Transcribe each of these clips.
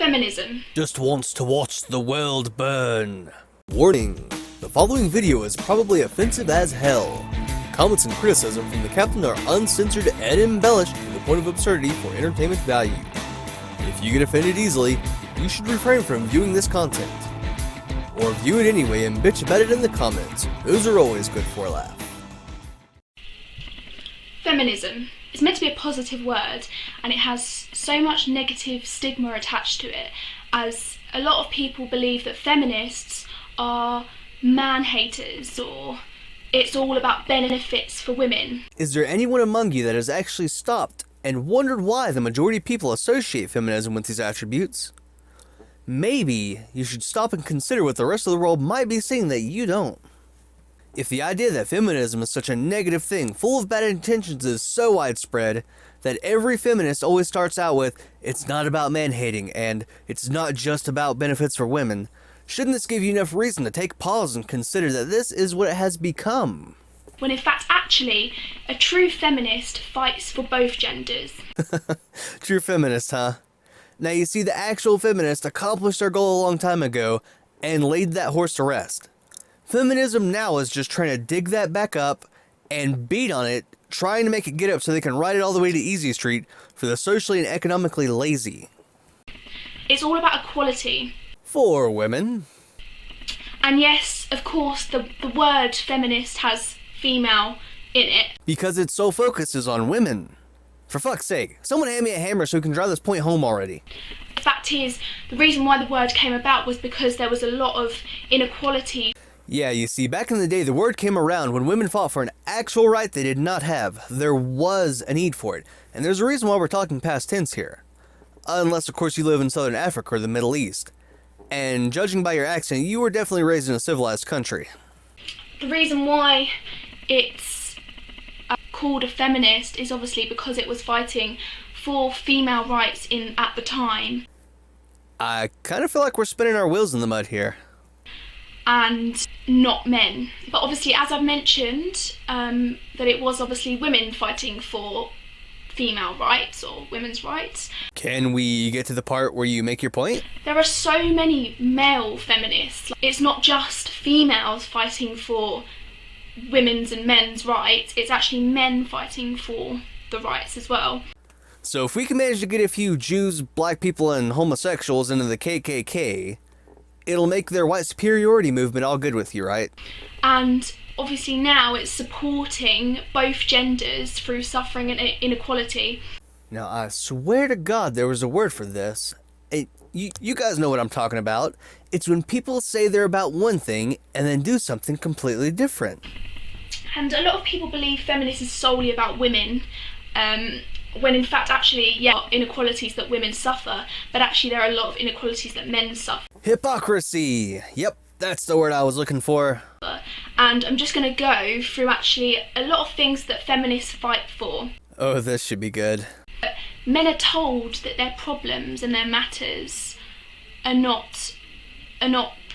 Feminism just wants to watch the world burn. Warning, the following video is probably offensive as hell. Comments and criticism from the captain are uncensored and embellished to the point of absurdity for entertainment value. If you get offended easily, you should refrain from viewing this content. Or view it anyway and bitch about it in the comments. Those are always good for a laugh. Feminism is meant to be a positive word, and it has so much negative stigma attached to it, as a lot of people believe that feminists are man haters, or it's all about benefits for women. Is there anyone among you that has actually stopped and wondered why the majority of people associate feminism with these attributes? Maybe you should stop and consider what the rest of the world might be seeing that you don't. If the idea that feminism is such a negative thing, full of bad intentions, is so widespread that every feminist always starts out with, "It's not about man-hating," and "It's not just about benefits for women," shouldn't this give you enough reason to take pause and consider that this is what it has become? When in fact, actually, a true feminist fights for both genders. True feminist, huh? Now you see, the actual feminist accomplished their goal a long time ago and laid that horse to rest. Feminism now is just trying to dig that back up and beat on it, trying to make it get up so they can ride it all the way to Easy Street for the socially and economically lazy. It's all about equality. For women. And yes, of course, the word feminist has female in it. Because its sole focus is on women. For fuck's sake, someone hand me a hammer so we can drive this point home already. The fact is, the reason why the word came about was because there was a lot of inequality. Yeah, you see, back in the day, the word came around when women fought for an actual right they did not have. There was a need for it, and there's a reason why we're talking past tense here. Unless, of course, you live in Southern Africa or the Middle East. And judging by your accent, you were definitely raised in a civilized country. The reason why it's called a feminist is obviously because it was fighting for female rights at the time. I kind of feel like we're spinning our wheels in the mud here. And not men. But obviously, as I've mentioned, that it was obviously women fighting for female rights or women's rights. Can we get to the part where you make your point? There are so many male feminists. It's not just females fighting for women's and men's rights, it's actually men fighting for the rights as well. So if we can manage to get a few Jews, black people, and homosexuals into the KKK, it'll make their white superiority movement all good with you, right? And obviously now it's supporting both genders through suffering and inequality. Now, I swear to God there was a word for this. You guys know what I'm talking about. It's when people say they're about one thing and then do something completely different. And a lot of people believe feminism is solely about women, when in fact actually, yeah, inequalities that women suffer, but actually there are a lot of inequalities that men suffer. Hypocrisy! Yep, that's the word I was looking for. And I'm just going to go through actually a lot of things that feminists fight for. Oh, this should be good. Men are told that their problems and their matters are not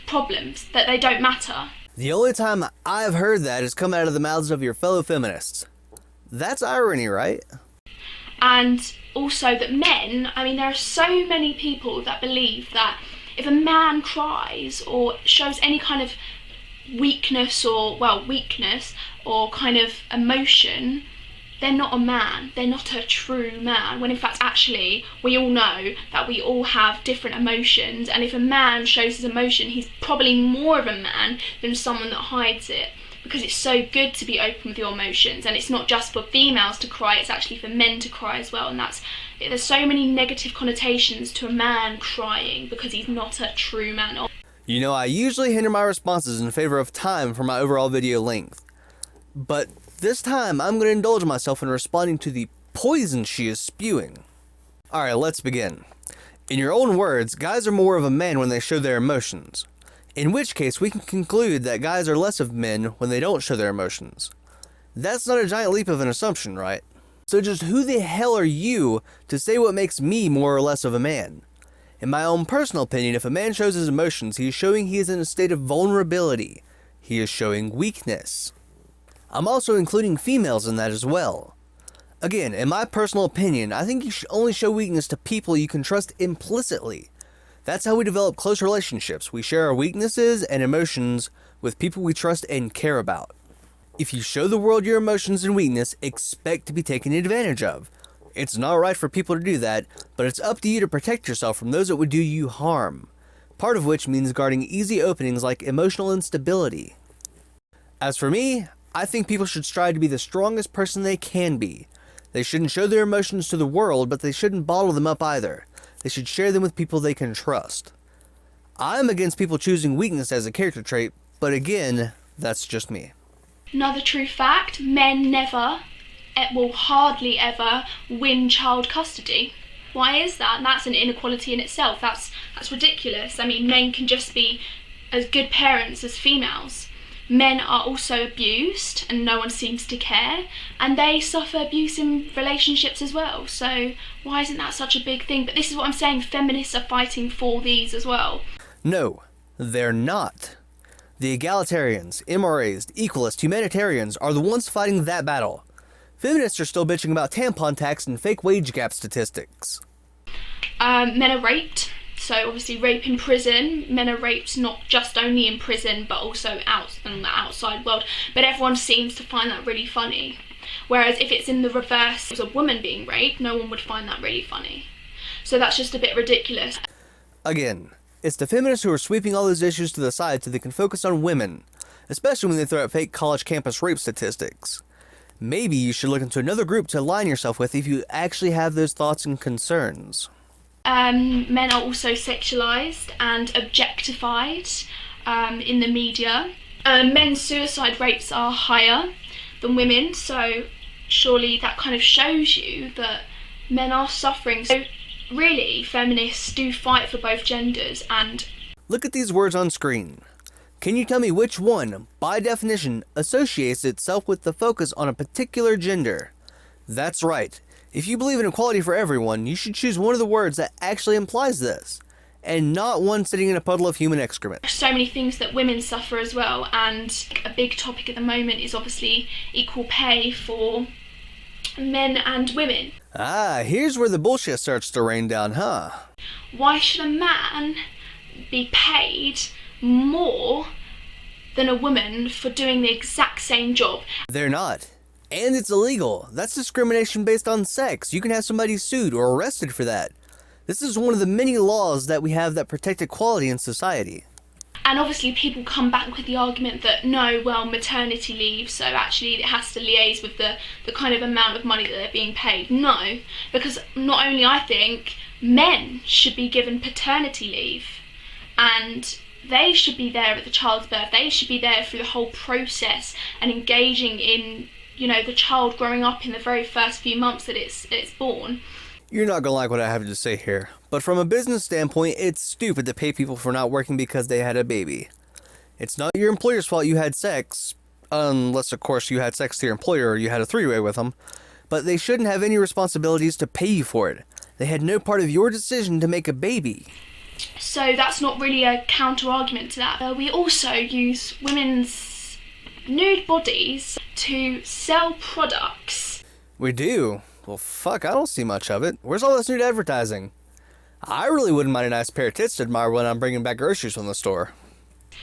problems, that they don't matter. The only time I've heard that has come out of the mouths of your fellow feminists. That's irony, right? And also that men, I mean, there are so many people that believe that if a man cries or shows any kind of weakness or kind of emotion, they're not a man, they're not a true man, when in fact actually we all know that we all have different emotions, and if a man shows his emotion, he's probably more of a man than someone that hides it, because it's so good to be open with your emotions, and it's not just for females to cry, it's actually for men to cry as well, and there's so many negative connotations to a man crying because he's not a true man. You know, I usually hinder my responses in favor of time for my overall video length, but this time I'm going to indulge myself in responding to the poison she is spewing. Alright, let's begin. In your own words, guys are more of a man when they show their emotions. In which case, we can conclude that guys are less of men when they don't show their emotions. That's not a giant leap of an assumption, right? So just who the hell are you to say what makes me more or less of a man? In my own personal opinion, if a man shows his emotions, he is showing he is in a state of vulnerability. He is showing weakness. I'm also including females in that as well. Again, in my personal opinion, I think you should only show weakness to people you can trust implicitly. That's how we develop close relationships. We share our weaknesses and emotions with people we trust and care about. If you show the world your emotions and weakness, expect to be taken advantage of. It's not right for people to do that, but it's up to you to protect yourself from those that would do you harm. Part of which means guarding easy openings like emotional instability. As for me, I think people should strive to be the strongest person they can be. They shouldn't show their emotions to the world, but they shouldn't bottle them up either. They should share them with people they can trust. I'm against people choosing weakness as a character trait, but again, that's just me. Another true fact, men never, will hardly ever win child custody. Why is that? And that's an inequality in itself. That's ridiculous. I mean, men can just be as good parents as females. Men are also abused and no one seems to care, and they suffer abuse in relationships as well. So why isn't that such a big thing? But this is what I'm saying, feminists are fighting for these as well. No, they're not. The egalitarians, MRAs, equalists, humanitarians are the ones fighting that battle. Feminists are still bitching about tampon tax and fake wage gap statistics. Men are raped. So obviously rape in prison, men are raped not just only in prison but also out in the outside world. But everyone seems to find that really funny. Whereas if it's in the reverse, it was a woman being raped, no one would find that really funny. So that's just a bit ridiculous. Again, it's the feminists who are sweeping all those issues to the side so they can focus on women, especially when they throw out fake college campus rape statistics. Maybe you should look into another group to align yourself with if you actually have those thoughts and concerns. Men are also sexualized and objectified in the media. Men's suicide rates are higher than women, so surely that kind of shows you that men are suffering. So really, feminists do fight for both genders. And look at these words on screen. Can you tell me which one, by definition, associates itself with the focus on a particular gender? That's right. If you believe in equality for everyone, you should choose one of the words that actually implies this, and not one sitting in a puddle of human excrement. So many things that women suffer as well, and a big topic at the moment is obviously equal pay for men and women. Ah, here's where the bullshit starts to rain down, huh? Why should a man be paid more than a woman for doing the exact same job? They're not. And it's illegal. That's discrimination based on sex. You can have somebody sued or arrested for that. This is one of the many laws that we have that protect equality in society. And obviously people come back with the argument that no, well, maternity leave, so actually it has to liaise with the kind of amount of money that they're being paid. No, because not only I think men should be given paternity leave, and they should be there at the child's birth. They should be there through the whole process and engaging in, you know, the child growing up in the very first few months that it's born. You're not gonna like what I have to say here, but from a business standpoint, it's stupid to pay people for not working because they had a baby. It's not your employer's fault you had sex, unless of course you had sex to your employer or you had a three-way with them, but they shouldn't have any responsibilities to pay you for it. They had no part of your decision to make a baby. So that's not really a counter-argument to that. We also use women's nude bodies to sell products. We do? Well, fuck, I don't see much of it. Where's all this nude advertising? I really wouldn't mind a nice pair of tits to admire when I'm bringing back groceries from the store.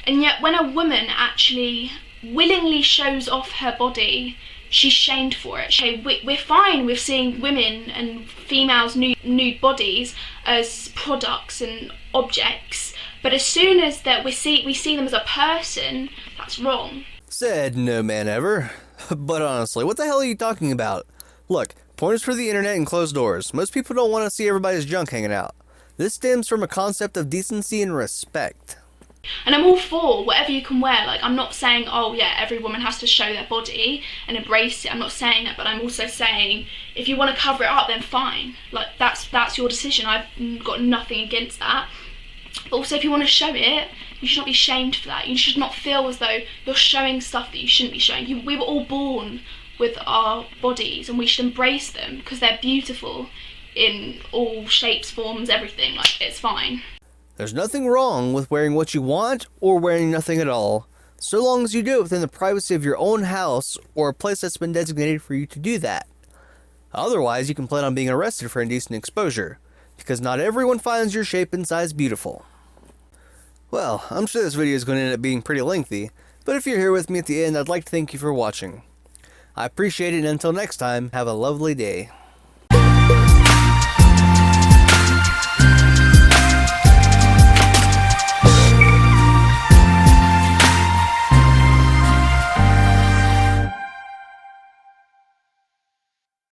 And yet when a woman actually willingly shows off her body, she's shamed for it. We're fine with seeing women and females' nude bodies as products and objects, but as soon as that we see them as a person, that's wrong. Said no man ever. But honestly, what the hell are you talking about? Look, porn is for the internet and closed doors. Most people don't want to see everybody's junk hanging out. This stems from a concept of decency and respect. And I'm all for whatever you can wear. Like, I'm not saying, oh yeah, every woman has to show their body and embrace it. I'm not saying that, but I'm also saying if you want to cover it up, then fine. Like, that's your decision. I've got nothing against that. But also, if you want to show it, you should not be shamed for that. You should not feel as though you're showing stuff that you shouldn't be showing. We were all born with our bodies, and we should embrace them because they're beautiful in all shapes, forms, everything. Like, it's fine. There's nothing wrong with wearing what you want or wearing nothing at all, so long as you do it within the privacy of your own house or a place that's been designated for you to do that. Otherwise, you can plan on being arrested for indecent exposure. because not everyone finds your shape and size beautiful. Well, I'm sure this video is going to end up being pretty lengthy, but if you're here with me at the end, I'd like to thank you for watching. I appreciate it, and until next time, have a lovely day.